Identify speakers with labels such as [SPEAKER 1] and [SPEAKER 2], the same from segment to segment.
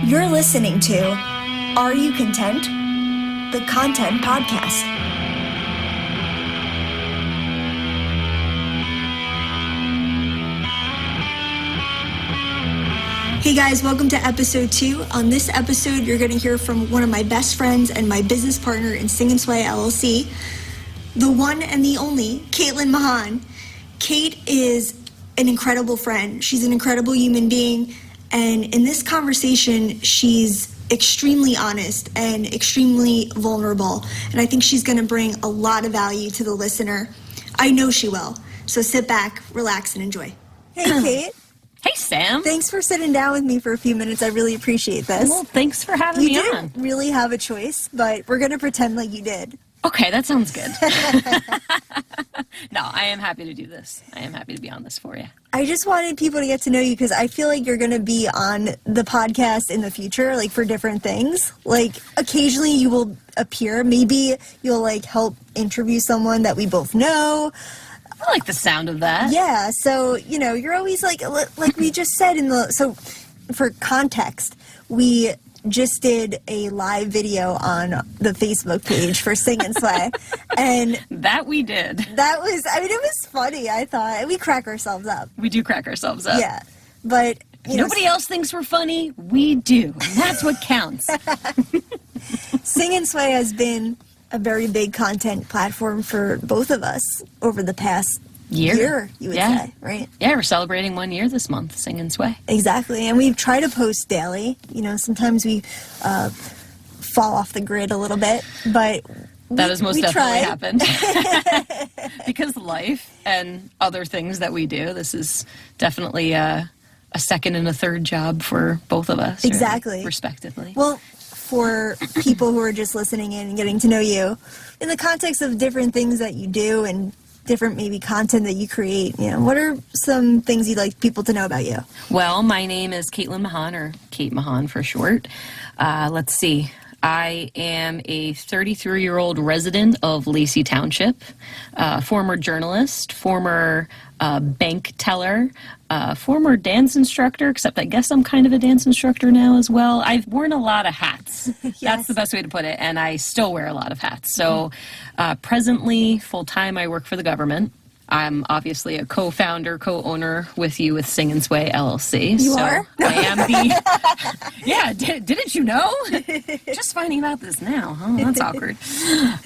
[SPEAKER 1] You're listening to Are You Content? The Content Podcast. Hey guys, welcome to episode 2. On this episode, you're going to hear from one of my best friends and my business partner in Sing and Sway LLC, the one and the only Cait Mahon. Cait is an incredible friend. She's an incredible human being. And in this conversation, she's extremely honest and extremely vulnerable. And I think she's going to bring a lot of value to the listener. I know she will. So sit back, relax, and enjoy. Hey, Cait.
[SPEAKER 2] Hey, Sam.
[SPEAKER 1] Thanks for sitting down with me for a few minutes. I really appreciate this.
[SPEAKER 2] Well, thanks for having me on.
[SPEAKER 1] You didn't really have a choice, but we're going to pretend like you did.
[SPEAKER 2] Okay, that sounds good. No, I am happy to do this. I am happy to be on this for you.
[SPEAKER 1] I just wanted people to get to know you because I feel like you're going to be on the podcast in the future, like for different things. Like occasionally you will appear. Maybe you'll like help interview someone that we both know.
[SPEAKER 2] I like the sound of that.
[SPEAKER 1] Yeah, so, you know, you're always like we just said so for context, we just did a live video on the Facebook page for Sing and Sway. And
[SPEAKER 2] that we did.
[SPEAKER 1] That was, I mean, it was funny, I thought. We crack ourselves up.
[SPEAKER 2] We do crack ourselves up.
[SPEAKER 1] Yeah, but, you know.
[SPEAKER 2] Nobody else thinks we're funny. We do. And that's what counts.
[SPEAKER 1] Sing and Sway has been a very big content platform for both of us over the past year, you would say, right?
[SPEAKER 2] Yeah, we're celebrating 1 year this month, Sing and Sway.
[SPEAKER 1] Exactly, and we try to post daily. You know, sometimes we fall off the grid a little bit, but
[SPEAKER 2] that has most definitely happened. Because life and other things that we do, this is definitely a second and a third job for both of us.
[SPEAKER 1] Exactly.
[SPEAKER 2] Right? Respectively.
[SPEAKER 1] Well, for people who are just listening in and getting to know you, in the context of different things that you do and different maybe content that you create, you know, what are some things you'd like people to know about you?
[SPEAKER 2] Well, my name is Cait Mahon, or Cait Mahon for short. Let's see. I am a 33-year-old resident of Lacey Township, former journalist, former bank teller, former dance instructor, except I guess I'm kind of a dance instructor now as well. I've worn a lot of hats. Yes. That's the best way to put it, and I still wear a lot of hats. So presently, full-time, I work for the government. I'm obviously a co-founder, co-owner with you with Sing and Sway LLC.
[SPEAKER 1] You are?
[SPEAKER 2] I am the... Yeah, didn't you know? Just finding out this now. Oh, that's awkward.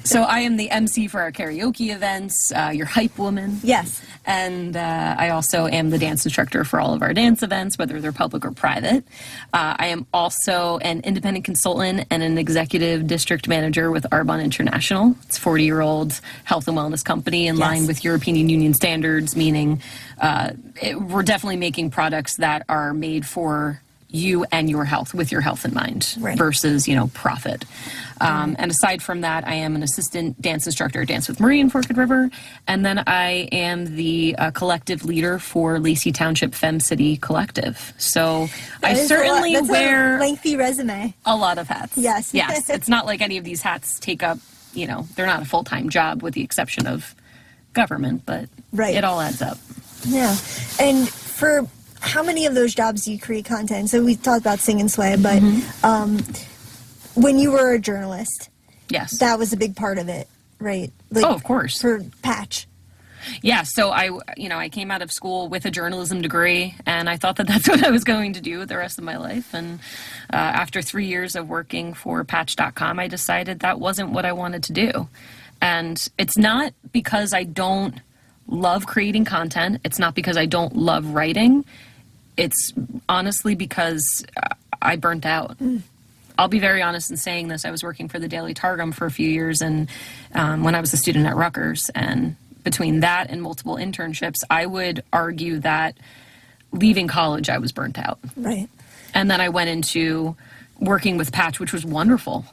[SPEAKER 2] So I am the MC for our karaoke events, your hype woman.
[SPEAKER 1] Yes.
[SPEAKER 2] And I also am the dance instructor for all of our dance events, whether they're public or private. I am also an independent consultant and an executive district manager with Arbonne International. It's a 40-year-old health and wellness company in line with European Union standards, meaning we're definitely making products that are made for you and your health, with your health in mind, versus, profit. And aside from that, I am an assistant dance instructor at Dance with Marie in Forked River, and then I am the collective leader for Lacey Township Femme City Collective. So I certainly wear
[SPEAKER 1] a lengthy resume.
[SPEAKER 2] A lot of hats.
[SPEAKER 1] Yes.
[SPEAKER 2] Yes. It's not like any of these hats take up, they're not a full-time job with the exception of government, but it all adds up.
[SPEAKER 1] Yeah. And for how many of those jobs do you create content? So we talked about Sing and Sway, but when you were a journalist, that was a big part of it, right? Like,
[SPEAKER 2] of course.
[SPEAKER 1] For Patch.
[SPEAKER 2] Yeah, so I came out of school with a journalism degree, and I thought that that's what I was going to do the rest of my life. And after 3 years of working for Patch.com, I decided that wasn't what I wanted to do. And it's not because I don't love creating content. It's not because I don't love writing. It's honestly because I burnt out. I'll be very honest in saying this. I was working for the Daily Targum for a few years, and when I was a student at Rutgers, and between that and multiple internships, I would argue that leaving college, I was burnt out.
[SPEAKER 1] Right.
[SPEAKER 2] And then I went into working with Patch, which was wonderful.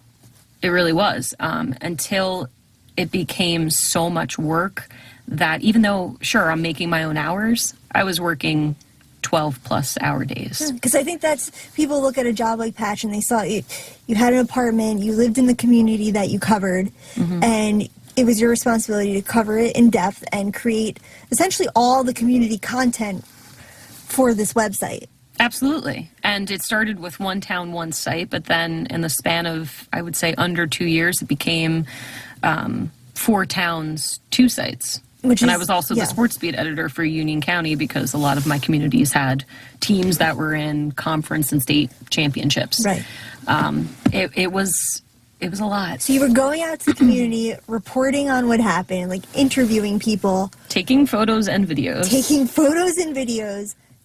[SPEAKER 2] It really was, until it became so much work that even though, sure, I'm making my own hours, I was working 12-plus hour days.
[SPEAKER 1] Because I think that's, people look at a job like Patch and they saw you had an apartment, you lived in the community that you covered, and it was your responsibility to cover it in depth and create essentially all the community content for this website.
[SPEAKER 2] Absolutely. And it started with one town, one site, but then in the span of, I would say, under 2 years, it became 4 towns, 2 sites. I was also the sports beat editor for Union County because a lot of my communities had teams that were in conference and state championships.
[SPEAKER 1] Right.
[SPEAKER 2] It was a lot.
[SPEAKER 1] So you were going out to the community, reporting on what happened, like interviewing people.
[SPEAKER 2] Taking photos and videos.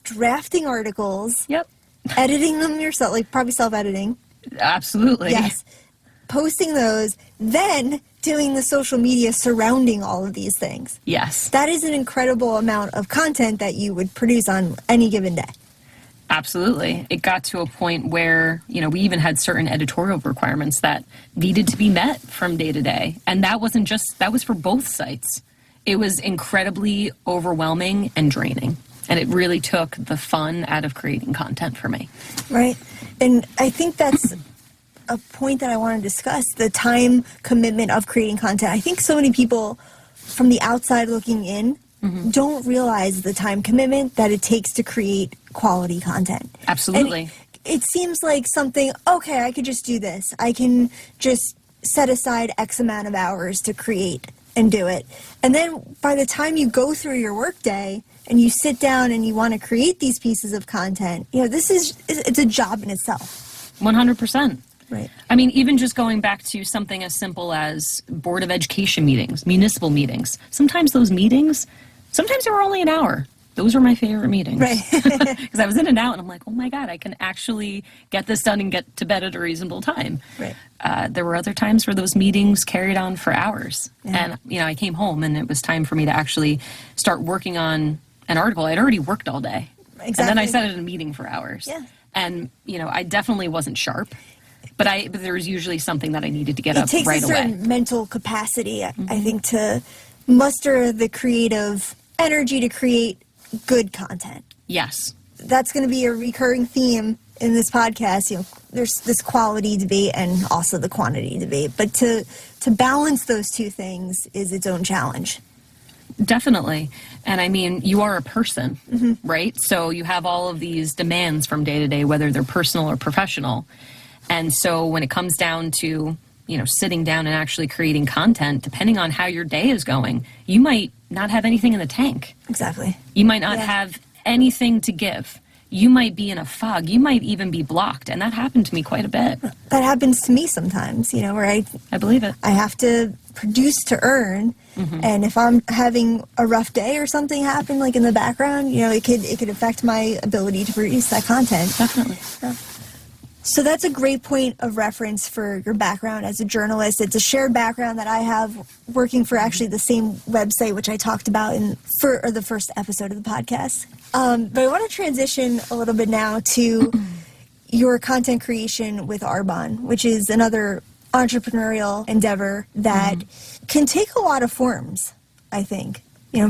[SPEAKER 1] Drafting articles.
[SPEAKER 2] Yep.
[SPEAKER 1] Editing them yourself, like probably self-editing.
[SPEAKER 2] Absolutely.
[SPEAKER 1] Yes. Posting those, then doing the social media surrounding all of these things.
[SPEAKER 2] Yes.
[SPEAKER 1] That is an incredible amount of content that you would produce on any given day.
[SPEAKER 2] Absolutely. It got to a point where, we even had certain editorial requirements that needed to be met from day to day. And that was for both sites. It was incredibly overwhelming and draining. And it really took the fun out of creating content for me. Right.
[SPEAKER 1] And I think that's a point that I want to discuss, the time commitment of creating content. I think so many people from the outside looking in don't realize the time commitment that it takes to create quality content.
[SPEAKER 2] Absolutely.
[SPEAKER 1] And it seems like something, okay, I could just do this. I can just set aside X amount of hours to create and do it. And then by the time you go through your workday and you sit down and you want to create these pieces of content, it's a job in itself.
[SPEAKER 2] 100%.
[SPEAKER 1] Right.
[SPEAKER 2] I mean, even just going back to something as simple as Board of Education meetings, municipal meetings. Sometimes they were only an hour. Those were my favorite meetings.
[SPEAKER 1] Right.
[SPEAKER 2] Because I was in and out and I'm like, oh my God, I can actually get this done and get to bed at a reasonable time.
[SPEAKER 1] Right.
[SPEAKER 2] There were other times where those meetings carried on for hours.
[SPEAKER 1] Yeah.
[SPEAKER 2] And, I came home and it was time for me to actually start working on an article. I'd already worked all day.
[SPEAKER 1] Exactly.
[SPEAKER 2] And then I sat in a meeting for hours.
[SPEAKER 1] Yeah.
[SPEAKER 2] And, I definitely wasn't sharp. But there was usually something that I needed to get up right away.
[SPEAKER 1] It takes a certain mental capacity, I think, to muster the creative energy to create good content.
[SPEAKER 2] Yes.
[SPEAKER 1] That's going to be a recurring theme in this podcast. There's this quality debate and also the quantity debate. But to balance those two things is its own challenge.
[SPEAKER 2] Definitely. And I mean, you are a person, right? So you have all of these demands from day to day, whether they're personal or professional. And so when it comes down to, sitting down and actually creating content, depending on how your day is going, you might not have anything in the tank.
[SPEAKER 1] Exactly.
[SPEAKER 2] You might not have anything to give. You might be in a fog. You might even be blocked. And that happened to me quite a bit.
[SPEAKER 1] That happens to me sometimes, where
[SPEAKER 2] I believe it.
[SPEAKER 1] I have to produce to earn. And if I'm having a rough day or something happen, like in the background, it could affect my ability to produce that content.
[SPEAKER 2] Definitely.
[SPEAKER 1] Yeah. So that's a great point of reference for your background as a journalist. It's a shared background that I have working for actually the same website, which I talked about for the first episode of the podcast. But I want to transition a little bit now to your content creation with Arbonne, which is another entrepreneurial endeavor that can take a lot of forms, I think.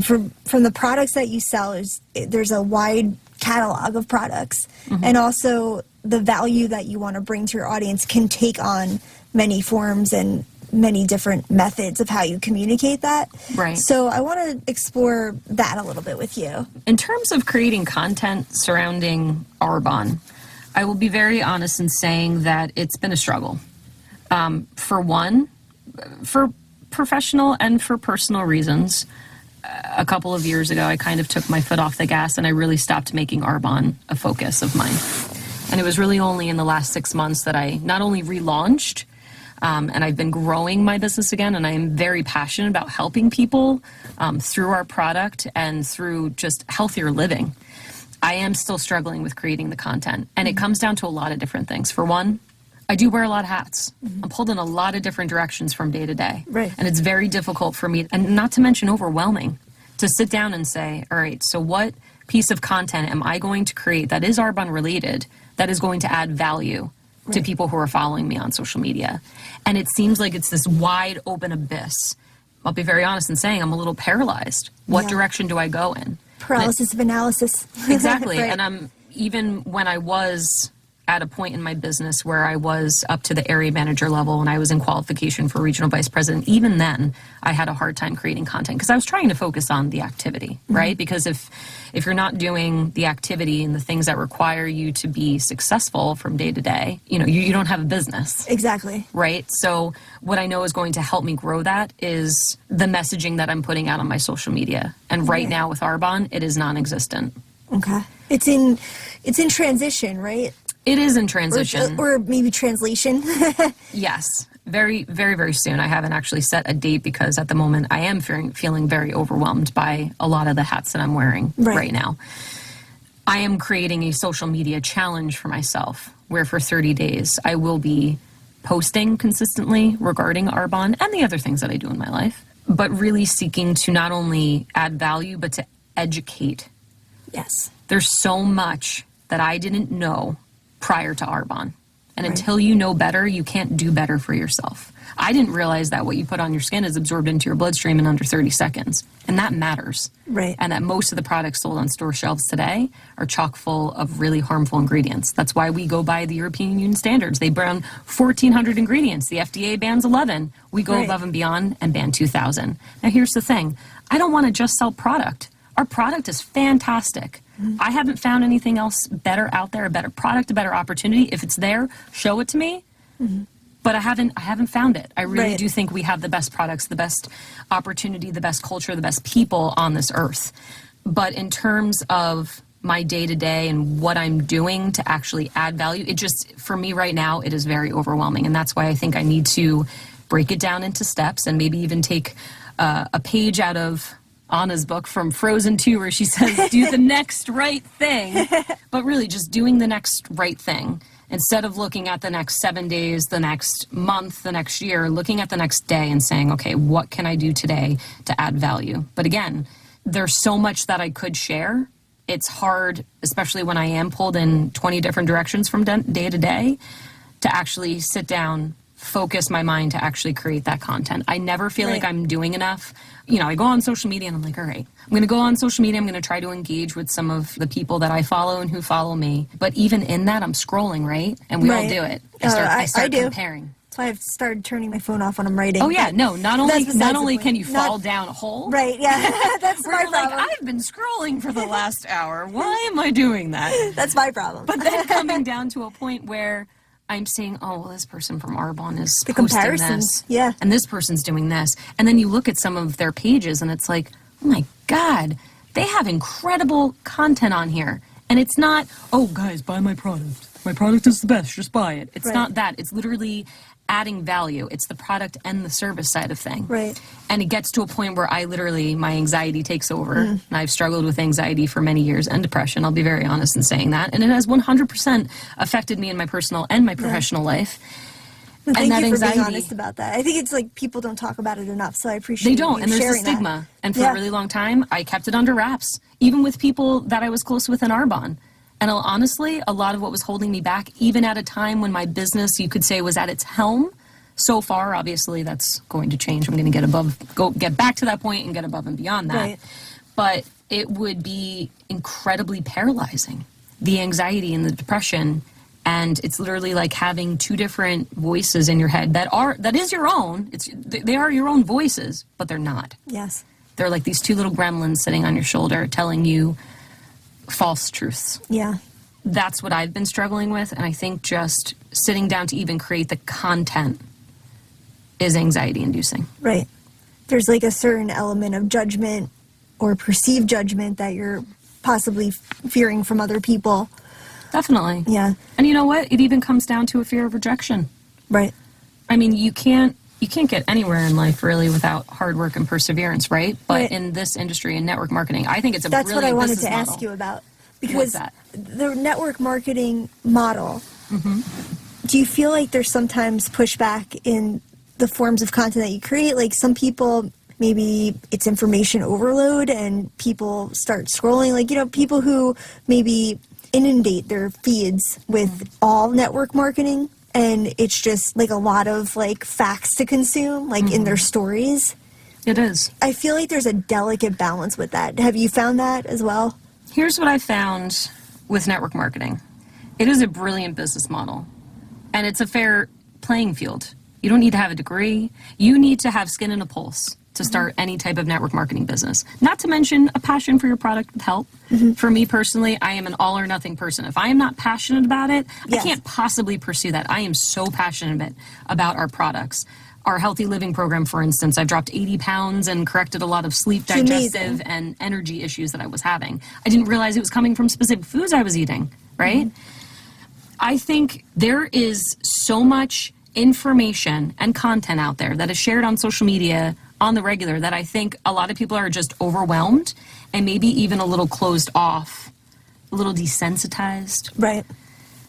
[SPEAKER 1] From the products that you sell, there's a wide catalog of products, and also the value that you want to bring to your audience can take on many forms and many different methods of how you communicate that.
[SPEAKER 2] Right.
[SPEAKER 1] So I want to explore that a little bit with you.
[SPEAKER 2] In terms of creating content surrounding Arbonne, I will be very honest in saying that it's been a struggle. For professional and for personal reasons. A couple of years ago, I kind of took my foot off the gas and I really stopped making Arbonne a focus of mine. And it was really only in the last 6 months that I not only relaunched, and I've been growing my business again, and I am very passionate about helping people through our product and through just healthier living. I am still struggling with creating the content, and it comes down to a lot of different things. For one, I do wear a lot of hats. I'm pulled in a lot of different directions from day to day.
[SPEAKER 1] Right.
[SPEAKER 2] And it's very difficult for me, and not to mention overwhelming, to sit down and say, all right, so what piece of content am I going to create that is Arbonne related, that is going to add value to people who are following me on social media? And it seems like it's this wide open abyss. I'll be very honest in saying I'm a little paralyzed. What direction do I go in?
[SPEAKER 1] Paralysis of analysis.
[SPEAKER 2] Exactly.
[SPEAKER 1] Right.
[SPEAKER 2] And even when I was at a point in my business where I was up to the area manager level and I was in qualification for regional vice president, even then I had a hard time creating content because I was trying to focus on the activity, right? Because if you're not doing the activity and the things that require you to be successful from day to day, you don't have a business.
[SPEAKER 1] Exactly.
[SPEAKER 2] Right? So what I know is going to help me grow that is the messaging that I'm putting out on my social media. And right now with Arbonne, it is non-existent.
[SPEAKER 1] Okay. It's in transition, right?
[SPEAKER 2] It is in transition.
[SPEAKER 1] Or maybe translation.
[SPEAKER 2] Yes. Very, very, very soon. I haven't actually set a date because at the moment I am feeling very overwhelmed by a lot of the hats that I'm wearing right now. I am creating a social media challenge for myself where for 30 days I will be posting consistently regarding Arbonne and the other things that I do in my life, but really seeking to not only add value, but to educate.
[SPEAKER 1] Yes.
[SPEAKER 2] There's so much that I didn't know prior to Arbonne. And until you know better, you can't do better for yourself. I didn't realize that what you put on your skin is absorbed into your bloodstream in under 30 seconds. And that matters.
[SPEAKER 1] Right.
[SPEAKER 2] And that most of the products sold on store shelves today are chock full of really harmful ingredients. That's why we go by the European Union standards. They ban 1,400 ingredients. The FDA bans 11. We go above and beyond and ban 2,000. Now, here's the thing. I don't want to just sell product. Our product is fantastic. I haven't found anything else better out there, a better product, a better opportunity. If it's there, show it to me. But I haven't found it. I really do think we have the best products, the best opportunity, the best culture, the best people on this earth. But in terms of my day-to-day and what I'm doing to actually add value, it just, for me right now, it is very overwhelming. And that's why I think I need to break it down into steps and maybe even take a page out of Anna's book from Frozen 2 where she says, do the next right thing, but really just doing the next right thing instead of looking at the next 7 days, the next month, the next year, looking at the next day and saying, okay, what can I do today to add value? But again, there's so much that I could share. It's hard, especially when I am pulled in 20 different directions from day to day, to actually sit down, focus my mind to actually create that content. I never feel like I'm doing enough. I go on social media and I'm like, all right, I'm going to go on social media. I'm going to try to engage with some of the people that I follow and who follow me. But even in that, I'm scrolling, right? And we all do it. I start comparing.
[SPEAKER 1] That's why I've started turning my phone off when I'm writing.
[SPEAKER 2] Oh yeah, no, not only can you fall down a hole.
[SPEAKER 1] Right, yeah, that's my problem.
[SPEAKER 2] Like, I've been scrolling for the last hour. Why am I doing that?
[SPEAKER 1] That's my problem.
[SPEAKER 2] But then coming down to a point where I'm saying, oh, well, this person from Arbonne is
[SPEAKER 1] the
[SPEAKER 2] posting
[SPEAKER 1] comparisons,
[SPEAKER 2] this. And this person's doing this. And then you look at some of their pages and it's like, oh my God, they have incredible content on here. And it's not, oh, guys, buy my product. My product is the best. Just buy it. It's not that. It's literally adding value. It's the product and the service side of thing.
[SPEAKER 1] Right.
[SPEAKER 2] And it gets to a point where my anxiety takes over. And I've struggled with anxiety for many years and depression. I'll be very honest in saying that. And it has 100% affected me in my personal and my professional life.
[SPEAKER 1] And thank you for being honest about that. I think it's like people don't talk about it enough, so I appreciate
[SPEAKER 2] They don't, and there's a stigma.
[SPEAKER 1] That.
[SPEAKER 2] And for a really long time, I kept it under wraps, even with people that I was close with in Arbonne. And honestly, a lot of what was holding me back, even at a time when my business, you could say, was at its helm, so far, obviously, that's going to change. I'm going to get back to that point and get above and beyond that.
[SPEAKER 1] Right.
[SPEAKER 2] But it would be incredibly paralyzing, the anxiety and the depression. And it's literally like having two different voices in your head that is your own. They are your own voices, but they're not.
[SPEAKER 1] Yes.
[SPEAKER 2] They're like these two little gremlins sitting on your shoulder telling you false truths.
[SPEAKER 1] Yeah.
[SPEAKER 2] That's what I've been struggling with. And I think just sitting down to even create the content is anxiety inducing.
[SPEAKER 1] Right. There's like a certain element of judgment or perceived judgment that you're possibly fearing from other people.
[SPEAKER 2] Definitely.
[SPEAKER 1] Yeah.
[SPEAKER 2] And you know what? It even comes down to a fear of rejection.
[SPEAKER 1] Right.
[SPEAKER 2] I mean, you can't get anywhere in life really without hard work and perseverance, right? But in this industry in network marketing, I think it's a
[SPEAKER 1] That's
[SPEAKER 2] brilliant
[SPEAKER 1] what I
[SPEAKER 2] business
[SPEAKER 1] wanted to
[SPEAKER 2] model.
[SPEAKER 1] ask you about. Because
[SPEAKER 2] What's that?
[SPEAKER 1] The network marketing model, do you feel like there's sometimes pushback in the forms of content that you create? Like some people, maybe it's information overload and people start scrolling. Like, people who maybe inundate their feeds with all network marketing and it's just like a lot of like facts to consume, like in their stories.
[SPEAKER 2] It is.
[SPEAKER 1] I feel like there's a delicate balance with that. Have you found that as well?
[SPEAKER 2] Here's what I found with network marketing. It is a brilliant business model, and it's a fair playing field. You don't need to have a degree. You need to have skin in a pulse to start any type of network marketing business. Not to mention a passion for your product would help. For me personally, I am an all or nothing person. If I am not passionate about it, I can't possibly pursue that. I am so passionate about our products. Our healthy living program, for instance, I've dropped 80 pounds and corrected a lot of sleep, digestive, and energy issues that I was having. I didn't realize it was coming from specific foods I was eating, right? I think there is so much information and content out there that is shared on social media on the regular that I think a lot of people are just overwhelmed and maybe even a little closed off, a little desensitized.
[SPEAKER 1] Right.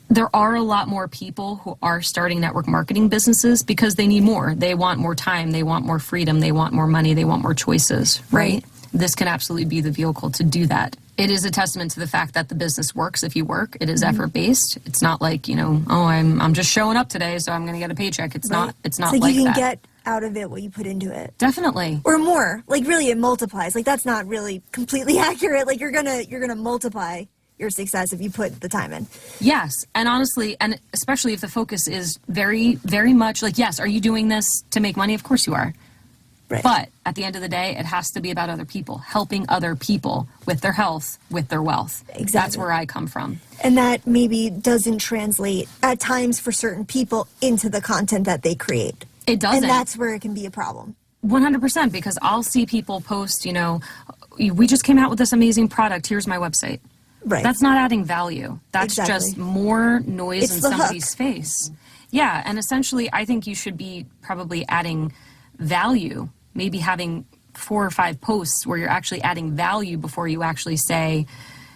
[SPEAKER 2] There are a lot more people who are starting network marketing businesses because they need more. They want more time. They want more freedom. They want more money. They want more choices, right? This can absolutely be the vehicle to do that. It is a testament to the fact that the business works if you work. It is effort-based. It's not like, I'm just showing up today, so I'm going to get a paycheck. It's not
[SPEAKER 1] It's
[SPEAKER 2] like
[SPEAKER 1] like you can
[SPEAKER 2] that.
[SPEAKER 1] get out of it what you put into it.
[SPEAKER 2] Definitely.
[SPEAKER 1] Or more. Like really it multiplies. Like that's not really completely accurate. Like you're gonna multiply your success if you put the time in.
[SPEAKER 2] Yes. And honestly, and especially if the focus is very, very much like, yes, are you doing this to make money? Of course you are.
[SPEAKER 1] Right.
[SPEAKER 2] But at the end of the day, it has to be about other people, helping other people with their health, with their wealth.
[SPEAKER 1] Exactly.
[SPEAKER 2] That's where I come from.
[SPEAKER 1] And that maybe doesn't translate at times for certain people into the content that they create.
[SPEAKER 2] It doesn't.
[SPEAKER 1] And that's where it can be a problem.
[SPEAKER 2] 100%, because I'll see people post, we just came out with this amazing product. Here's my website.
[SPEAKER 1] Right.
[SPEAKER 2] That's not adding value. That's just more noise
[SPEAKER 1] It's
[SPEAKER 2] in
[SPEAKER 1] the
[SPEAKER 2] somebody's
[SPEAKER 1] hook.
[SPEAKER 2] face. Yeah, and essentially, I think you should be probably adding value, maybe having 4 or 5 posts where you're actually adding value before you actually say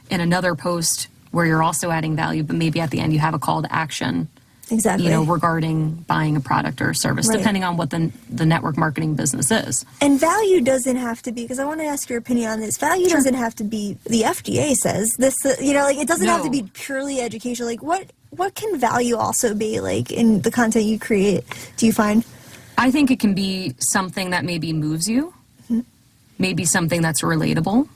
[SPEAKER 2] in another post where you're also adding value, but maybe at the end you have a call to action.
[SPEAKER 1] Exactly.
[SPEAKER 2] Regarding buying a product or a service,
[SPEAKER 1] Right.
[SPEAKER 2] depending on what the network marketing business is.
[SPEAKER 1] And value doesn't have to be, because I want to ask your opinion on this. Value doesn't have to be, the FDA says this, it doesn't have to be purely educational. Like what can value also be like in the content you create, do you find?
[SPEAKER 2] I think it can be something that maybe moves you, maybe something that's relatable.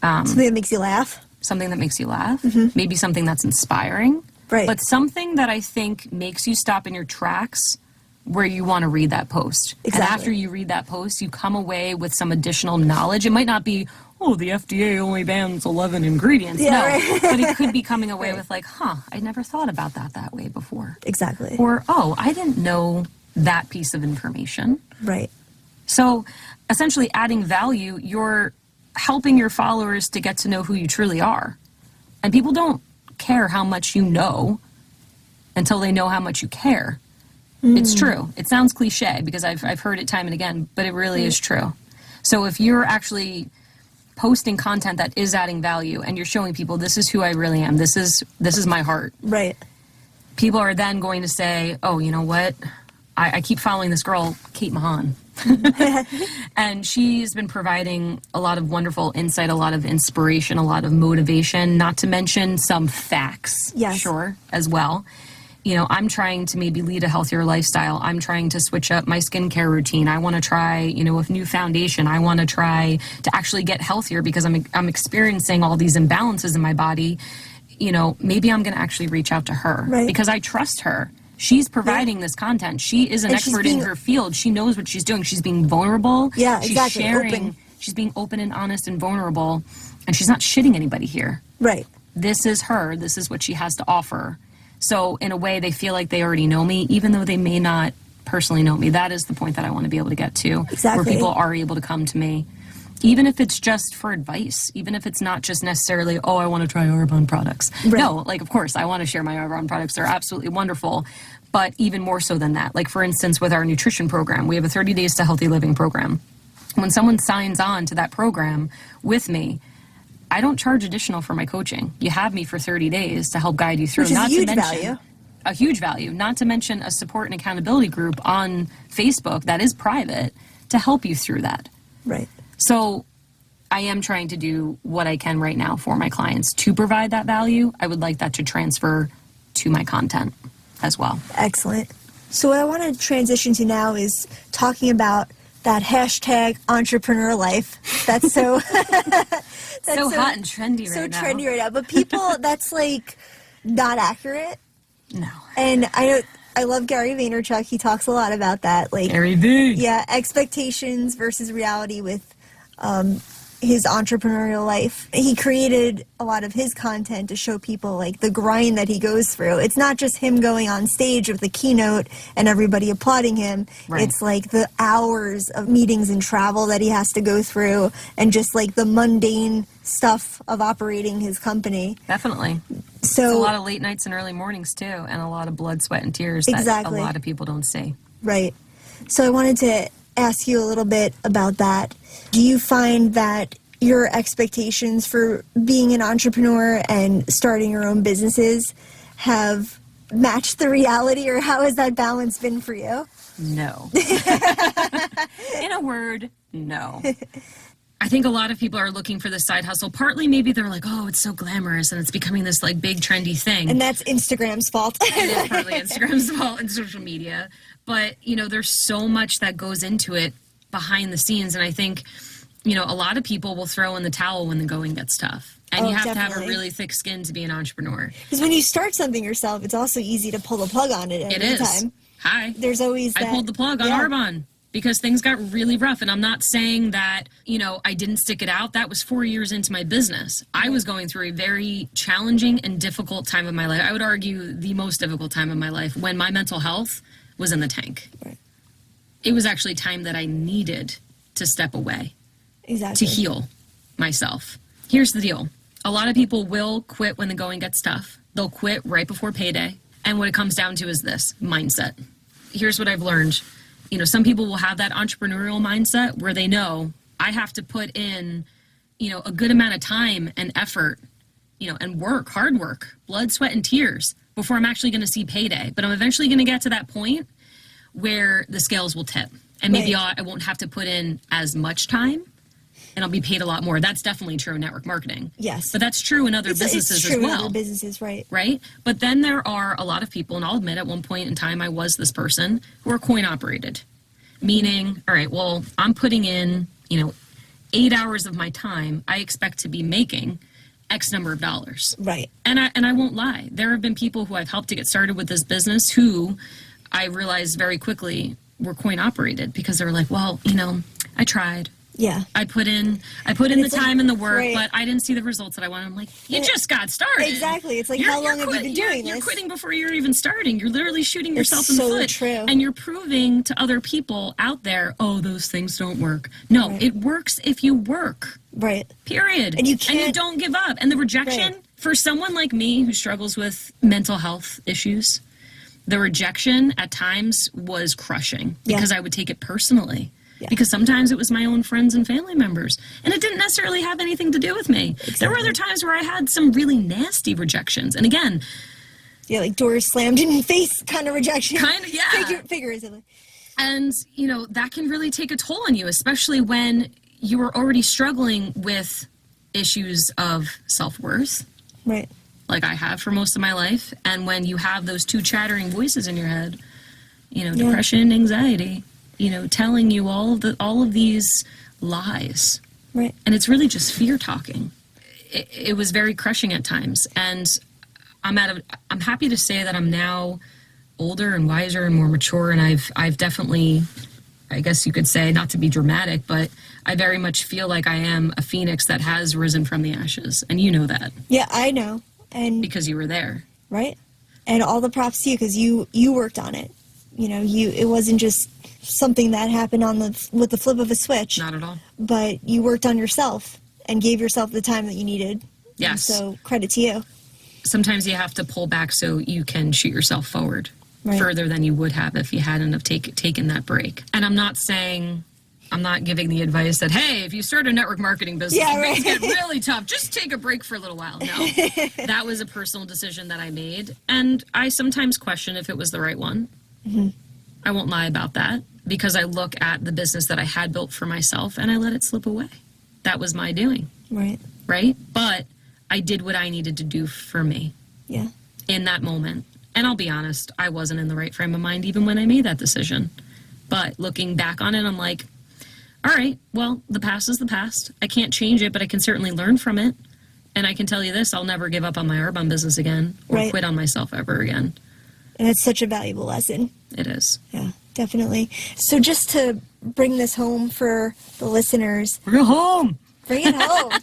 [SPEAKER 1] Something that makes you laugh.
[SPEAKER 2] Something that makes you laugh, maybe something that's inspiring.
[SPEAKER 1] Right.
[SPEAKER 2] But something that I think makes you stop in your tracks where you want to read that post.
[SPEAKER 1] Exactly.
[SPEAKER 2] And after you read that post, you come away with some additional knowledge. It might not be, the FDA only bans 11 ingredients.
[SPEAKER 1] Yeah,
[SPEAKER 2] no,
[SPEAKER 1] right.
[SPEAKER 2] But it could be coming away with like, I never thought about that way before.
[SPEAKER 1] Exactly.
[SPEAKER 2] Or, I didn't know that piece of information.
[SPEAKER 1] Right.
[SPEAKER 2] So essentially adding value, you're helping your followers to get to know who you truly are. And people don't care how much you know until they know how much you care. It's true. It sounds cliche because I've heard it time and again, but it really is true. So if you're actually posting content that is adding value and you're showing people this is who I really am, this is my heart.
[SPEAKER 1] Right.
[SPEAKER 2] People are then going to say, oh, you know what? I keep following this girl, Cait Mahon. And she's been providing a lot of wonderful insight, a lot of inspiration, a lot of motivation, not to mention some facts, as well. I'm trying to maybe lead a healthier lifestyle. I'm trying to switch up my skincare routine. I want to try, a new foundation. I want to try to actually get healthier because I'm experiencing all these imbalances in my body. Maybe I'm going to actually reach out to her because I trust her. She's providing this content. She is an expert in her field. She knows what she's doing. She's being vulnerable.
[SPEAKER 1] Yeah,
[SPEAKER 2] she's
[SPEAKER 1] exactly.
[SPEAKER 2] sharing.
[SPEAKER 1] Open.
[SPEAKER 2] She's being open and honest and vulnerable. And she's not shitting anybody here.
[SPEAKER 1] Right.
[SPEAKER 2] This is her. This is what she has to offer. So in a way, they feel like they already know me, even though they may not personally know me. That is the point that I want to be able to get to.
[SPEAKER 1] Exactly.
[SPEAKER 2] Where people are able to come to me. Even if it's just for advice, even if it's not just necessarily, I want to try Arbonne products.
[SPEAKER 1] Right.
[SPEAKER 2] No, of course, I want to share my Arbonne products. They're absolutely wonderful. But even more so than that, for instance, with our nutrition program, we have a 30 Days to Healthy Living program. When someone signs on to that program with me, I don't charge additional for my coaching. You have me for 30 days to help guide you through.
[SPEAKER 1] Which is
[SPEAKER 2] not
[SPEAKER 1] a huge
[SPEAKER 2] to mention,
[SPEAKER 1] value.
[SPEAKER 2] A huge value. Not to mention a support and accountability group on Facebook that is private to help you through that.
[SPEAKER 1] Right.
[SPEAKER 2] So I am trying to do what I can right now for my clients to provide that value. I would like that to transfer to my content as well.
[SPEAKER 1] Excellent. So what I want to transition to now is talking about that hashtag entrepreneur life. That's so
[SPEAKER 2] so hot and trendy right now.
[SPEAKER 1] So trendy right now. But people, that's not accurate.
[SPEAKER 2] No.
[SPEAKER 1] And I love Gary Vaynerchuk. He talks a lot about that. Like,
[SPEAKER 2] Gary V.
[SPEAKER 1] Yeah, expectations versus reality with his entrepreneurial life. He created a lot of his content to show people like the grind that he goes through. It's not just him going on stage with the keynote and everybody applauding him.
[SPEAKER 2] Right.
[SPEAKER 1] It's like the hours of meetings and travel that he has to go through, and just like the mundane stuff of operating his company.
[SPEAKER 2] Definitely.
[SPEAKER 1] So
[SPEAKER 2] It's a lot of late nights and early mornings too, and a lot of blood, sweat, and tears
[SPEAKER 1] Exactly.
[SPEAKER 2] that a lot of people don't see.
[SPEAKER 1] Right. So I wanted to ask you a little bit about that. Do you find that your expectations for being an entrepreneur and starting your own businesses have matched the reality, or how has that balance been for you?
[SPEAKER 2] No. In a word, no. I think a lot of people are looking for the side hustle. Partly maybe they're like, oh, it's so glamorous and it's becoming this like big trendy thing.
[SPEAKER 1] And that's Instagram's fault.
[SPEAKER 2] It is partly Instagram's fault and social media. But, there's so much that goes into it behind the scenes. And I think, a lot of people will throw in the towel when the going gets tough. And you have to have a really thick skin to be an entrepreneur.
[SPEAKER 1] Because when you start something yourself, it's also easy to pull the plug on it at any time.
[SPEAKER 2] Hi.
[SPEAKER 1] There's always that.
[SPEAKER 2] I pulled the plug on Arbonne because things got really rough. And I'm not saying that, I didn't stick it out. That was 4 years into my business. I was going through a very challenging and difficult time of my life. I would argue the most difficult time of my life, when my mental health was in the tank.
[SPEAKER 1] Right.
[SPEAKER 2] It was actually time that I needed to step away.
[SPEAKER 1] Exactly.
[SPEAKER 2] To heal myself. Here's the deal. A lot of people will quit when the going gets tough. They'll quit right before payday. And what it comes down to is this: mindset. Here's what I've learned. Some people will have that entrepreneurial mindset where they know, I have to put in, a good amount of time and effort, and work, hard work, blood, sweat, and tears before I'm actually going to see payday. But I'm eventually going to get to that point where the scales will tip. And maybe I won't have to put in as much time, and I'll be paid a lot more. That's definitely true in network marketing.
[SPEAKER 1] Yes.
[SPEAKER 2] But that's true in other businesses
[SPEAKER 1] it's true
[SPEAKER 2] as well.
[SPEAKER 1] In other businesses, right.
[SPEAKER 2] Right? But then there are a lot of people, and I'll admit at one point in time I was this person, who are coin operated. Meaning, all right, well, I'm putting in, 8 hours of my time. I expect to be making X number of dollars.
[SPEAKER 1] Right.
[SPEAKER 2] And I won't lie. There have been people who I've helped to get started with this business who I realized very quickly were coin operated, because they were like, well, I tried.
[SPEAKER 1] Yeah.
[SPEAKER 2] I put in the time and the work,
[SPEAKER 1] right.
[SPEAKER 2] but I didn't see the results that I wanted. I'm like, you just got started.
[SPEAKER 1] Exactly. It's like, how long have you been doing this?
[SPEAKER 2] You're quitting before you're even starting. You're literally shooting yourself in the foot.
[SPEAKER 1] True.
[SPEAKER 2] And you're proving to other people out there, oh, those things don't work. No, It works if you work.
[SPEAKER 1] Right.
[SPEAKER 2] Period.
[SPEAKER 1] And you
[SPEAKER 2] don't give up. And the rejection, for someone like me who struggles with mental health issues, the rejection at times was crushing, because I would take it personally. Yeah. Because sometimes it was my own friends and family members, and it didn't necessarily have anything to do with me. Exactly. There were other times where I had some really nasty rejections. And again...
[SPEAKER 1] Yeah, like doors slammed in your face kind of rejection.
[SPEAKER 2] Kind of, yeah.
[SPEAKER 1] Figuratively.
[SPEAKER 2] And, that can really take a toll on you, especially when you are already struggling with issues of self-worth.
[SPEAKER 1] Right.
[SPEAKER 2] Like I have for most of my life. And when you have those two chattering voices in your head, depression and anxiety... telling you all of these lies.
[SPEAKER 1] Right.
[SPEAKER 2] And it's really just fear talking. It was very crushing at times. And I'm happy to say that I'm now older and wiser and more mature, and I've definitely, I guess you could say, not to be dramatic, but I very much feel like I am a phoenix that has risen from the ashes. And you know that.
[SPEAKER 1] Yeah, I know. And
[SPEAKER 2] because you were there.
[SPEAKER 1] Right. And all the props to you, because you worked on it. It wasn't just something that happened with the flip of a switch.
[SPEAKER 2] Not at all.
[SPEAKER 1] But you worked on yourself and gave yourself the time that you needed.
[SPEAKER 2] Yes.
[SPEAKER 1] And so credit to you.
[SPEAKER 2] Sometimes you have to pull back so you can shoot yourself forward further than you would have if you hadn't have taken that break. And I'm not giving the advice that, hey, if you start a network marketing business, things get really tough, just take a break for a little while. No, that was a personal decision that I made. And I sometimes question if it was the right one. Mm-hmm. I won't lie about that, because I look at the business that I had built for myself and I let it slip away. That was my doing.
[SPEAKER 1] Right.
[SPEAKER 2] Right? But I did what I needed to do for me.
[SPEAKER 1] Yeah.
[SPEAKER 2] In that moment. And I'll be honest, I wasn't in the right frame of mind even when I made that decision. But looking back on it, I'm like, all right, well, the past is the past. I can't change it, but I can certainly learn from it And I can tell you this, I'll never give up on my Arbonne business again or
[SPEAKER 1] Right.
[SPEAKER 2] quit on myself ever again.
[SPEAKER 1] And it's such a valuable lesson.
[SPEAKER 2] It is.
[SPEAKER 1] Yeah, definitely. So just to bring this home for the listeners.
[SPEAKER 2] We're home.
[SPEAKER 1] Bring it home.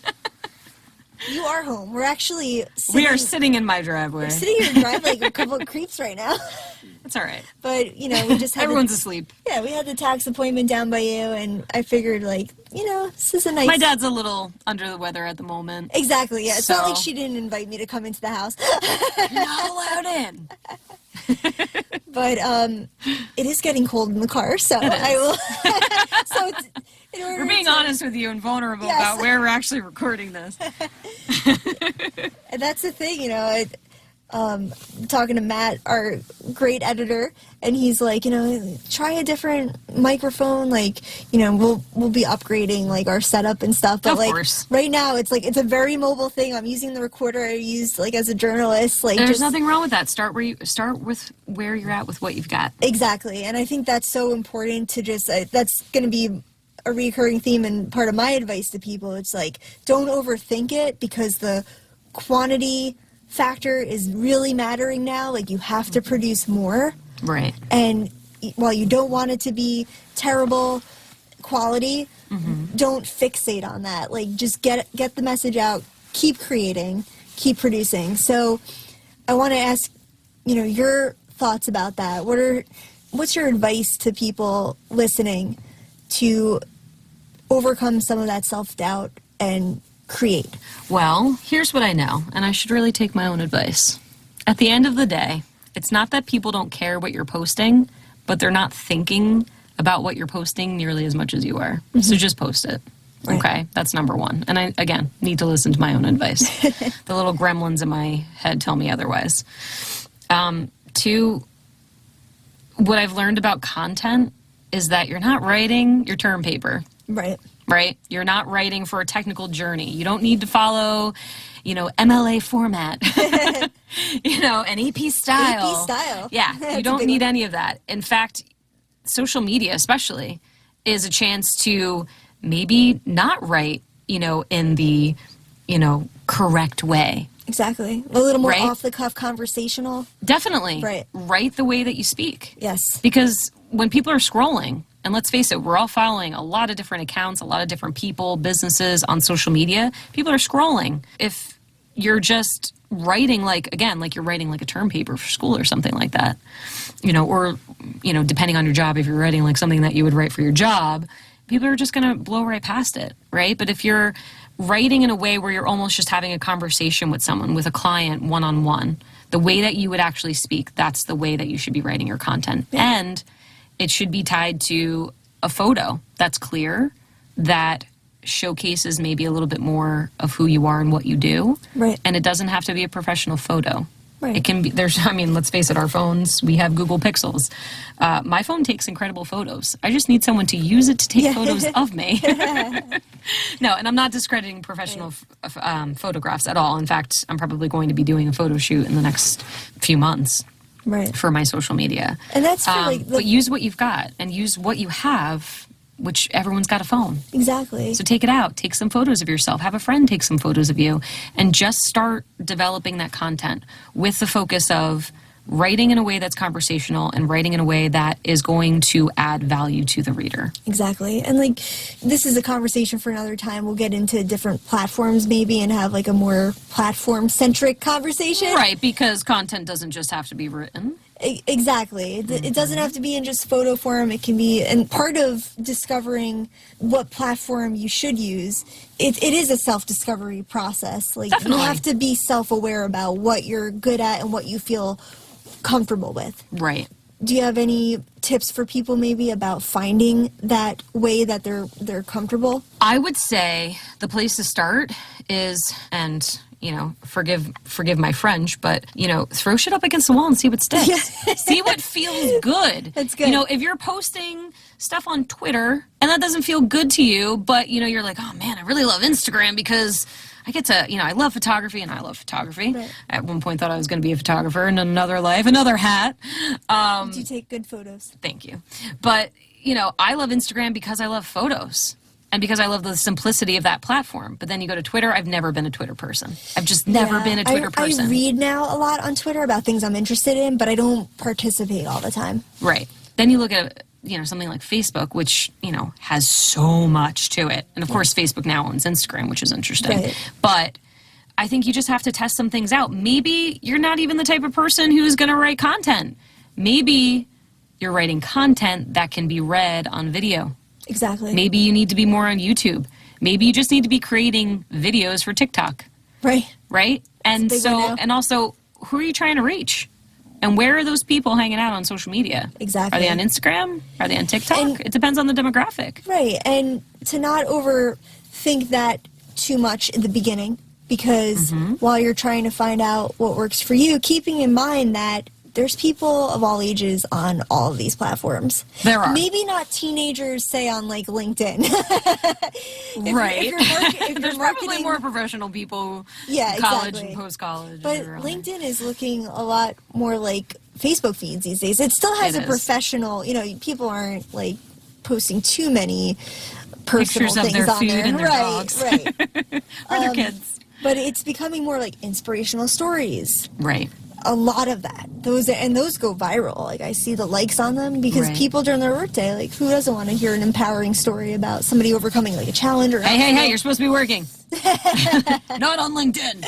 [SPEAKER 1] You are home. We're actually
[SPEAKER 2] We are sitting in my driveway.
[SPEAKER 1] We're sitting in your driveway like a couple of creeps right now.
[SPEAKER 2] It's all right.
[SPEAKER 1] But, you know, we just had
[SPEAKER 2] Everyone's asleep.
[SPEAKER 1] Yeah, we had the tax appointment down by you, and I figured, like, you know, this is a nice...
[SPEAKER 2] My dad's a little under the weather at the moment.
[SPEAKER 1] Exactly, yeah. It's not
[SPEAKER 2] So-
[SPEAKER 1] like she didn't invite me to come into the house.
[SPEAKER 2] You're not allowed in.
[SPEAKER 1] But it is getting cold in the car, so I will... so it's, in order
[SPEAKER 2] We're being
[SPEAKER 1] to-
[SPEAKER 2] honest with you and vulnerable
[SPEAKER 1] Yes.
[SPEAKER 2] about where we're actually recording this.
[SPEAKER 1] And that's the thing, you know, talking to Matt, our great editor, and he's like, you know, try a different microphone, like, you know, we'll be upgrading like our setup and stuff. But
[SPEAKER 2] Of
[SPEAKER 1] like
[SPEAKER 2] course.
[SPEAKER 1] right now it's like it's a very mobile thing. I'm using the recorder I used like as a journalist. Like
[SPEAKER 2] There's
[SPEAKER 1] just
[SPEAKER 2] nothing wrong with that. Start with where you're at with what you've got.
[SPEAKER 1] exactly. And I think that's so important to just that's gonna be a recurring theme and part of my advice to people. It's like don't overthink it because the quantity factor is really mattering now. Like you have to produce more.
[SPEAKER 2] Right.
[SPEAKER 1] And while you don't want it to be terrible quality, don't fixate on that. Like just get the message out, keep creating, keep producing. So I want to ask, you know, your thoughts about that. What's your advice to people listening to overcome some of that self-doubt and create?
[SPEAKER 2] Well, here's what I know, and I should really take my own advice. At the end of the day, it's not that people don't care what you're posting, but they're not thinking about what you're posting nearly as much as you are. So just post it.
[SPEAKER 1] Right.
[SPEAKER 2] Okay? That's number one. And I, again, need to listen to my own advice. The little gremlins in my head tell me otherwise. Two, what I've learned about content is that you're not writing your term paper.
[SPEAKER 1] Right.
[SPEAKER 2] Right? You're not writing for a technical journey. You don't need to follow, you know, MLA format, you know, an AP style.
[SPEAKER 1] AP style.
[SPEAKER 2] Yeah,
[SPEAKER 1] That's
[SPEAKER 2] you
[SPEAKER 1] a
[SPEAKER 2] don't
[SPEAKER 1] big
[SPEAKER 2] need
[SPEAKER 1] one.
[SPEAKER 2] any of that. In fact, social media especially is a chance to maybe not write, you know, in the, you know, correct way.
[SPEAKER 1] Exactly. A little more
[SPEAKER 2] Right?
[SPEAKER 1] off-the-cuff conversational.
[SPEAKER 2] Definitely.
[SPEAKER 1] Right.
[SPEAKER 2] Write the way that you speak.
[SPEAKER 1] Yes.
[SPEAKER 2] Because when people are scrolling, and let's face it, we're all following a lot of different accounts, a lot of different people, businesses on social media. People are scrolling. If you're just writing like you're writing like a term paper for school or something like that, you know, or, you know, depending on your job, if you're writing like something that you would write for your job, people are just going to blow right past it, right? But if you're writing in a way where you're almost just having a conversation with someone, with a client, one-on-one, the way that you would actually speak, that's the way that you should be writing your content.
[SPEAKER 1] Yeah.
[SPEAKER 2] And it should be tied to a photo that's clear, that showcases maybe a little bit more of who you are and what you do.
[SPEAKER 1] Right.
[SPEAKER 2] And it doesn't have to be a professional photo.
[SPEAKER 1] Right.
[SPEAKER 2] It can be, let's face it, our phones, we have Google Pixels. My phone takes incredible photos. I just need someone to use it to take
[SPEAKER 1] Yeah.
[SPEAKER 2] photos of me. No, and I'm not discrediting professional photographs at all. In fact, I'm probably going to be doing a photo shoot in the next few months
[SPEAKER 1] Right.
[SPEAKER 2] for my social media.
[SPEAKER 1] And that's for like
[SPEAKER 2] But use what you've got and use what you have, which everyone's got a phone.
[SPEAKER 1] exactly.
[SPEAKER 2] So take it out, take some photos of yourself, have a friend take some photos of you, and just start developing that content with the focus of writing in a way that's conversational and writing in a way that is going to add value to the reader.
[SPEAKER 1] Exactly. And like this is a conversation for another time. We'll get into different platforms maybe and have like a more platform centric conversation.
[SPEAKER 2] Right, because content doesn't just have to be written.
[SPEAKER 1] Exactly. It doesn't have to be in just photo form. It can be, and part of discovering what platform you should use, it is a self-discovery process. Like
[SPEAKER 2] Definitely.
[SPEAKER 1] you have to be self-aware about what you're good at and what you feel comfortable with.
[SPEAKER 2] Right.
[SPEAKER 1] Do you have any tips for people maybe about finding that way that they're comfortable?
[SPEAKER 2] I would say the place to start is, and you know, forgive my French, but you know, throw shit up against the wall and see what sticks. See what feels good.
[SPEAKER 1] That's good.
[SPEAKER 2] You know, if you're posting stuff on Twitter and that doesn't feel good to you, but you know, you're like, oh man, I really love Instagram because I get to, you know, I love photography and I love photography.
[SPEAKER 1] Right.
[SPEAKER 2] At one point thought I was going to be a photographer in another life, another hat.
[SPEAKER 1] Do you take good photos?
[SPEAKER 2] Thank you. But, you know, I love Instagram because I love photos. and because I love the simplicity of that platform. But then you go to Twitter, I've never been a Twitter person. I've just never been a Twitter person.
[SPEAKER 1] I read now a lot on Twitter about things I'm interested in, but I don't participate all the time.
[SPEAKER 2] Right. Then you look at, something like Facebook, which, has so much to it. And of course, Facebook now owns Instagram, which is interesting.
[SPEAKER 1] Right.
[SPEAKER 2] But I think you just have to test some things out. Maybe you're not even the type of person who's going to write content. Maybe you're writing content that can be read on video.
[SPEAKER 1] Exactly.
[SPEAKER 2] Maybe you need to be more on YouTube. Maybe you just need to be creating videos for TikTok.
[SPEAKER 1] Right.
[SPEAKER 2] Right? And also, who are you trying to reach? And where are those people hanging out on social media?
[SPEAKER 1] Exactly.
[SPEAKER 2] Are they on Instagram? Are they on TikTok? It depends on the demographic.
[SPEAKER 1] Right. And to not overthink that too much in the beginning, because while you're trying to find out what works for you, keeping in mind that there's people of all ages on all of these platforms.
[SPEAKER 2] There are.
[SPEAKER 1] Maybe not teenagers, say, on, like, LinkedIn.
[SPEAKER 2] Right.
[SPEAKER 1] If
[SPEAKER 2] There's probably more professional people, college and post-college.
[SPEAKER 1] But LinkedIn is looking a lot more like Facebook feeds these days. It still has a professional, people aren't, like, posting too many personal
[SPEAKER 2] pictures of
[SPEAKER 1] things
[SPEAKER 2] their
[SPEAKER 1] on
[SPEAKER 2] food
[SPEAKER 1] there.
[SPEAKER 2] and their dogs.
[SPEAKER 1] Right.
[SPEAKER 2] Or their kids.
[SPEAKER 1] But it's becoming more like inspirational stories.
[SPEAKER 2] Right.
[SPEAKER 1] A lot of that. Those go viral. Like, I see the likes on them because people during their workday, like, who doesn't want to hear an empowering story about somebody overcoming, like, a challenge or
[SPEAKER 2] Hey, you're supposed to be working. Not on LinkedIn.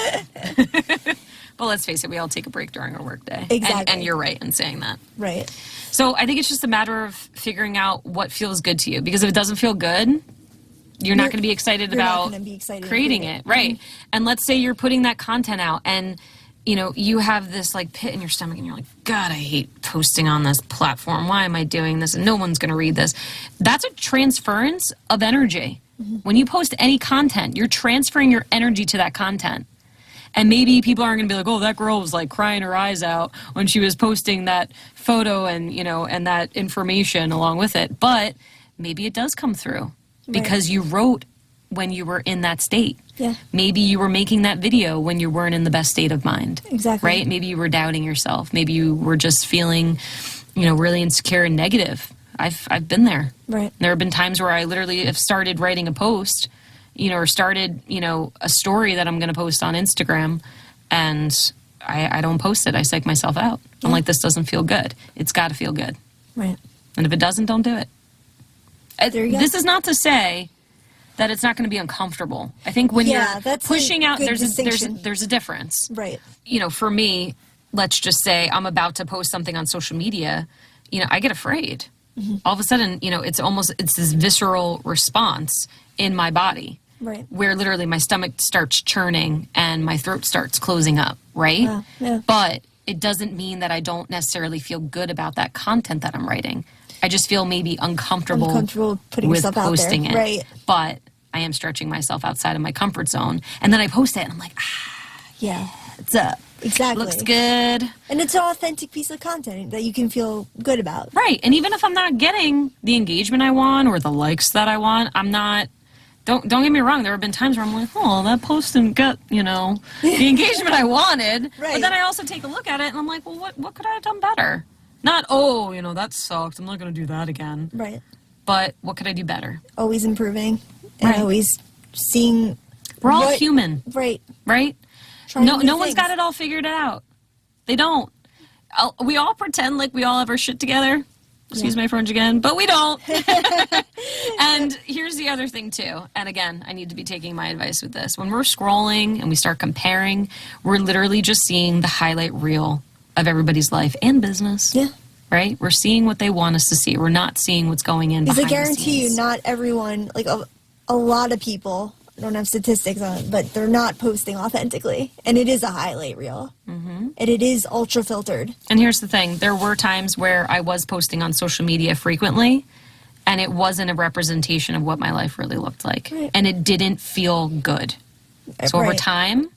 [SPEAKER 2] But let's face it, we all take a break during our workday.
[SPEAKER 1] Exactly.
[SPEAKER 2] And you're right in saying that.
[SPEAKER 1] Right.
[SPEAKER 2] So I think it's just a matter of figuring out what feels good to you. Because if it doesn't feel good, you're not going to be excited about creating it. Right. And let's say you're putting that content out and you have this, like, pit in your stomach and you're like, God, I hate posting on this platform. Why am I doing this? And no one's going to read this. That's a transference of energy. When you post any content, you're transferring your energy to that content. And maybe people aren't going to be like, oh, that girl was, like, crying her eyes out when she was posting that photo and, and that information along with it. But maybe it does come through because you wrote when you were in that state.
[SPEAKER 1] Yeah.
[SPEAKER 2] Maybe you were making that video when you weren't in the best state of mind.
[SPEAKER 1] Exactly.
[SPEAKER 2] Right? Maybe you were doubting yourself. Maybe you were just feeling, really insecure and negative. I've been there.
[SPEAKER 1] Right.
[SPEAKER 2] There have been times where I literally have started writing a post, or started, a story that I'm going to post on Instagram, and I don't post it. I psych myself out. I'm like, this doesn't feel good. It's got to feel good.
[SPEAKER 1] Right.
[SPEAKER 2] And if it doesn't, don't do it.
[SPEAKER 1] There you go.
[SPEAKER 2] This is not to say that it's not going to be uncomfortable. I think when you're pushing out, there's a difference.
[SPEAKER 1] Right.
[SPEAKER 2] For me, let's just say I'm about to post something on social media, I get afraid. All of a sudden, it's this visceral response in my body.
[SPEAKER 1] Right.
[SPEAKER 2] Where literally my stomach starts churning and my throat starts closing up, right?
[SPEAKER 1] Yeah.
[SPEAKER 2] But it doesn't mean that I don't necessarily feel good about that content that I'm writing. I just feel maybe uncomfortable
[SPEAKER 1] putting
[SPEAKER 2] with
[SPEAKER 1] yourself
[SPEAKER 2] posting
[SPEAKER 1] out there.
[SPEAKER 2] it.
[SPEAKER 1] Right.
[SPEAKER 2] But I am stretching myself outside of my comfort zone. And then I post it and I'm like, what's up?
[SPEAKER 1] Exactly.
[SPEAKER 2] Looks good.
[SPEAKER 1] And it's an authentic piece of content that you can feel good about.
[SPEAKER 2] Right. And even if I'm not getting the engagement I want or the likes that I want, I'm not... Don't get me wrong. There have been times where I'm like, oh, that post didn't get, the engagement I wanted.
[SPEAKER 1] Right.
[SPEAKER 2] But then I also take a look at it and I'm like, well, what could I have done better? Not, that sucked. I'm not going to do that again.
[SPEAKER 1] Right.
[SPEAKER 2] But what could I do better?
[SPEAKER 1] Always improving and always seeing.
[SPEAKER 2] We're all human.
[SPEAKER 1] Right.
[SPEAKER 2] Right? No one's got it all figured out. They don't. We all pretend like we all have our shit together. Excuse my French again, but we don't. And here's the other thing, too. And again, I need to be taking my advice with this. When we're scrolling and we start comparing, we're literally just seeing the highlight reel of everybody's life and business.
[SPEAKER 1] Yeah.
[SPEAKER 2] Right? We're seeing what they want us to see. We're not seeing what's going in behind the scenes.
[SPEAKER 1] Because I guarantee you, not everyone, like a lot of people, I don't have statistics on it, but they're not posting authentically. And it is a highlight reel. Mm-hmm. And it is ultra filtered.
[SPEAKER 2] And here's the thing. There were times where I was posting on social media frequently, and it wasn't a representation of what my life really looked like.
[SPEAKER 1] Right.
[SPEAKER 2] And it didn't feel good. So over time,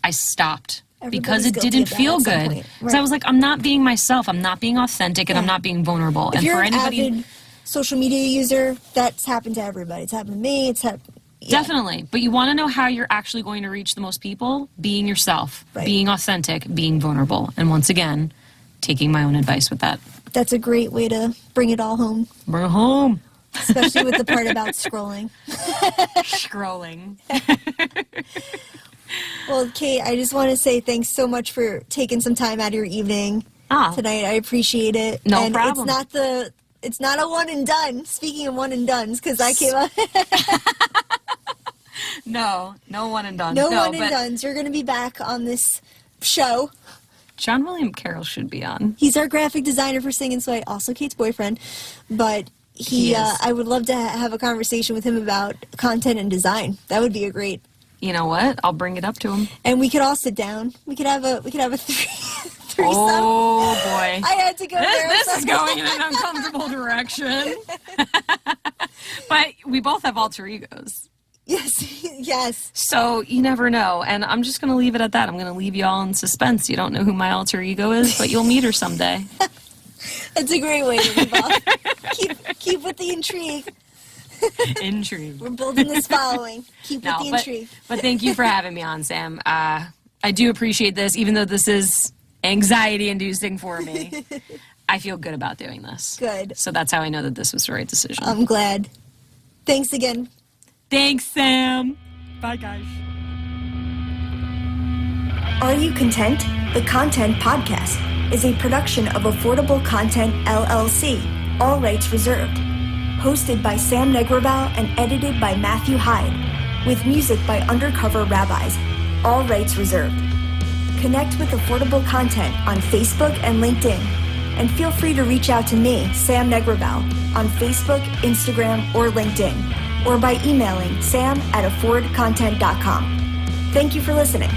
[SPEAKER 2] I stopped. Because it didn't feel good. Because I was like, I'm not being myself. I'm not being authentic, and I'm not being vulnerable.
[SPEAKER 1] If you're an avid social media user, that's happened to everybody. It's happened to me.
[SPEAKER 2] Definitely. But you want to know how you're actually going to reach the most people? Being yourself, being authentic, being vulnerable. And once again, taking my own advice with that.
[SPEAKER 1] That's a great way to bring it all home.
[SPEAKER 2] Bring it home.
[SPEAKER 1] Especially with the part about scrolling.
[SPEAKER 2] Scrolling.
[SPEAKER 1] Well, Cait, I just want to say thanks so much for taking some time out of your evening tonight. I appreciate it.
[SPEAKER 2] No problem.
[SPEAKER 1] It's not a one and done. Speaking of one and dones, because I came up.
[SPEAKER 2] No one and done.
[SPEAKER 1] No one and dones. You're going to be back on this show.
[SPEAKER 2] John William Carroll should be on.
[SPEAKER 1] He's our graphic designer for Sing and Sway, also Cait's boyfriend. But he I would love to have a conversation with him about content and design. That would be a great.
[SPEAKER 2] You know what? I'll bring it up to him.
[SPEAKER 1] And we could all sit down. We could have a threesome.
[SPEAKER 2] Oh boy!
[SPEAKER 1] I had to go there.
[SPEAKER 2] This is going in an uncomfortable direction. But we both have alter egos.
[SPEAKER 1] Yes.
[SPEAKER 2] So you never know, and I'm just going to leave it at that. I'm going to leave you all in suspense. You don't know who my alter ego is, but you'll meet her someday.
[SPEAKER 1] That's a great way to leave off. Keep with the intrigue.
[SPEAKER 2] Intrigue.
[SPEAKER 1] We're building this following. Keep with the intrigue.
[SPEAKER 2] But thank you for having me on, Sam. I do appreciate this, even though this is anxiety-inducing for me. I feel good about doing this.
[SPEAKER 1] Good.
[SPEAKER 2] So that's how I know that this was the right decision.
[SPEAKER 1] I'm glad. Thanks again.
[SPEAKER 2] Thanks, Sam. Bye, guys.
[SPEAKER 1] Are You Content? The Content Podcast is a production of Affordable Content LLC. All rights reserved. Hosted by Sam Negraval and edited by Matthew Hyde, with music by Undercover Rabbis. All rights reserved. Connect with Affordable Content on Facebook and LinkedIn, and feel free to reach out to me, Sam Negraval, on Facebook, Instagram, or LinkedIn, or by emailing sam@affordcontent.com. Thank you for listening.